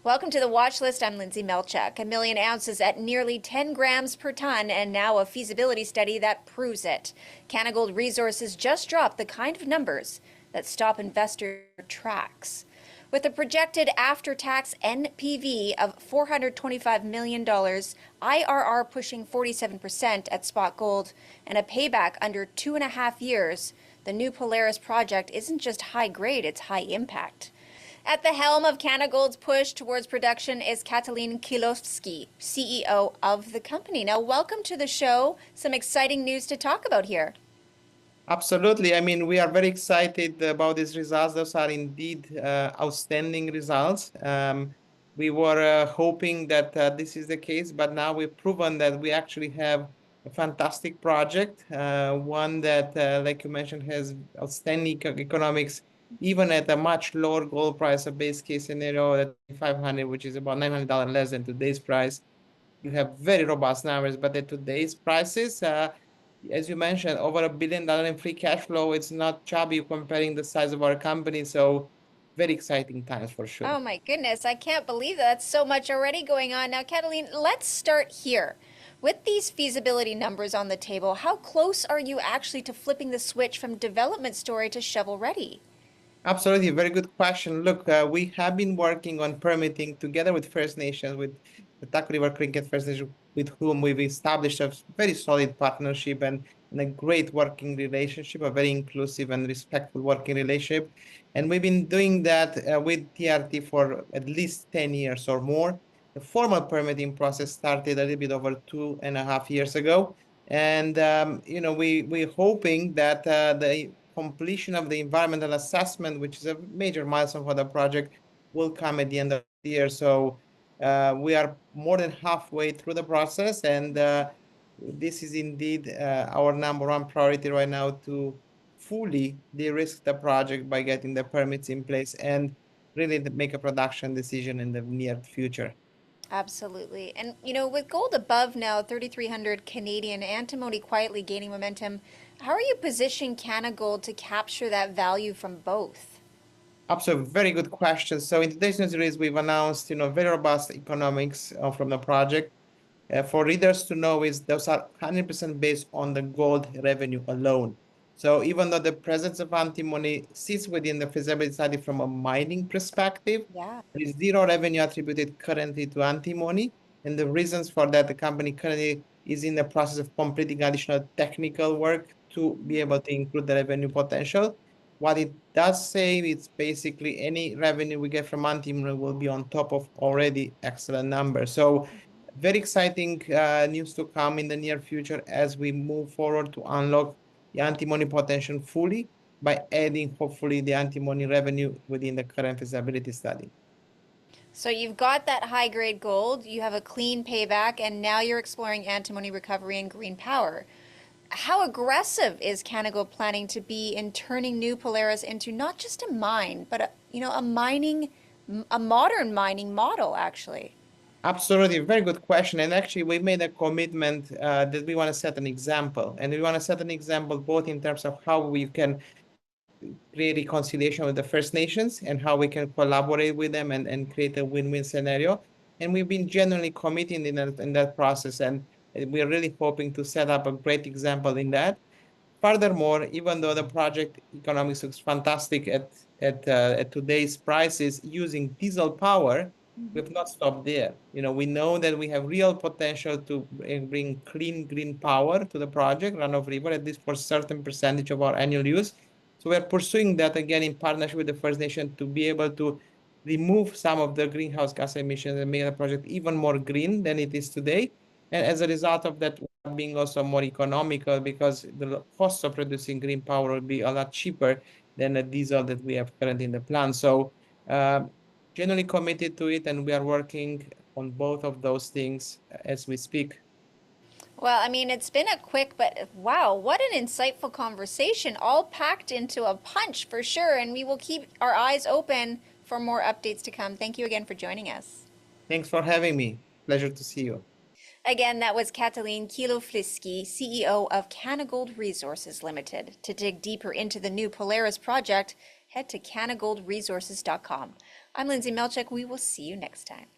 Welcome to the watch list. I'm Lindsay Melchuk. 1 million ounces at nearly 10 grams per ton, and now a feasibility study that proves it. Canagold Resources just dropped the kind of numbers that stop investor tracks. With a projected after-tax NPV of $425 million, IRR pushing 47% at spot gold, and a payback under 2.5 years, the new Polaris project isn't just high grade, it's high impact. At the helm of Canagold's push towards production is Catalin Kilofliski, CEO of the company. Now, welcome to the show. Some exciting news to talk about here. Absolutely. I mean, we are very excited about these results. Those are indeed outstanding results. We were hoping that this is the case, but now we've proven that we actually have a fantastic project, one that, like you mentioned, has outstanding economics, even at a much lower gold price, a base case scenario at 500, which is about $900 less than today's price. You have very robust numbers, but at today's prices, as you mentioned, over $1 billion in free cash flow, it's not chubby comparing the size of our company. So very exciting times for sure. Oh my goodness, I can't believe that's so much already going on. Now, Catalin, let's start here. With these feasibility numbers on the table, how close are you actually to flipping the switch from development story to shovel ready? Absolutely, very good question. Look, we have been working on permitting together with First Nations, with the Taku River Cricket First Nation, with whom we've established a very solid partnership and a great working relationship, a very inclusive and respectful working relationship. And we've been doing that with TRT for at least 10 years or more. The formal permitting process started a little bit over 2.5 years ago. And, we're hoping that the completion of the environmental assessment, which is a major milestone for the project, will come at the end of the year. So we are more than halfway through the process, and this is indeed our number one priority right now, to fully de-risk the project by getting the permits in place and really make a production decision in the near future. Absolutely. And, with gold above now 3,300 Canadian, antimony quietly gaining momentum, how are you positioning Canagold to capture that value from both? Absolutely, very good question. So in today's news release, we've announced, very robust economics from the project. For readers to know, is those are 100% based on the gold revenue alone. So even though the presence of antimony sits within the feasibility study from a mining perspective, Yeah. there is zero revenue attributed currently to antimony. And the reasons for that, the company currently is in the process of completing additional technical work to be able to include the revenue potential. What it does say, it's basically any revenue we get from antimony will be on top of already excellent numbers. So very exciting news to come in the near future as we move forward to unlock the antimony potential fully by adding, hopefully, the antimony revenue within the current feasibility study. So you've got that high grade gold, you have a clean payback, and now you're exploring antimony recovery and green power. How aggressive is Canagold planning to be in turning New Polaris into not just a mine, but a modern mining model, actually? Absolutely, very good question. And actually, we made a commitment that we want to set an example. And we want to set an example both in terms of how we can create reconciliation with the First Nations and how we can collaborate with them and create a win-win scenario. And we've been genuinely committing in that process. And we're really hoping to set up a great example in that. Furthermore, even though the project economics looks fantastic at today's prices using diesel power, we've not stopped there. We know that we have real potential to bring clean green power to the project, run of river, at least for a certain percentage of our annual use. So we're pursuing that again in partnership with the First Nation to be able to remove some of the greenhouse gas emissions and make the project even more green than it is today. And as a result of that, being also more economical, because the cost of producing green power will be a lot cheaper than the diesel that we have currently in the plant. So generally committed to it, and we are working on both of those things as we speak. Well, I mean, it's been a quick, but wow, what an insightful conversation, all packed into a punch for sure. And we will keep our eyes open for more updates to come. Thank you again for joining us. Thanks for having me. Pleasure to see you. Again, that was Catalin Kilofliski, CEO of Canagold Resources Limited. To dig deeper into the new Polaris project, head to canagoldresources.com. I'm Lindsay Melchek. We will see you next time.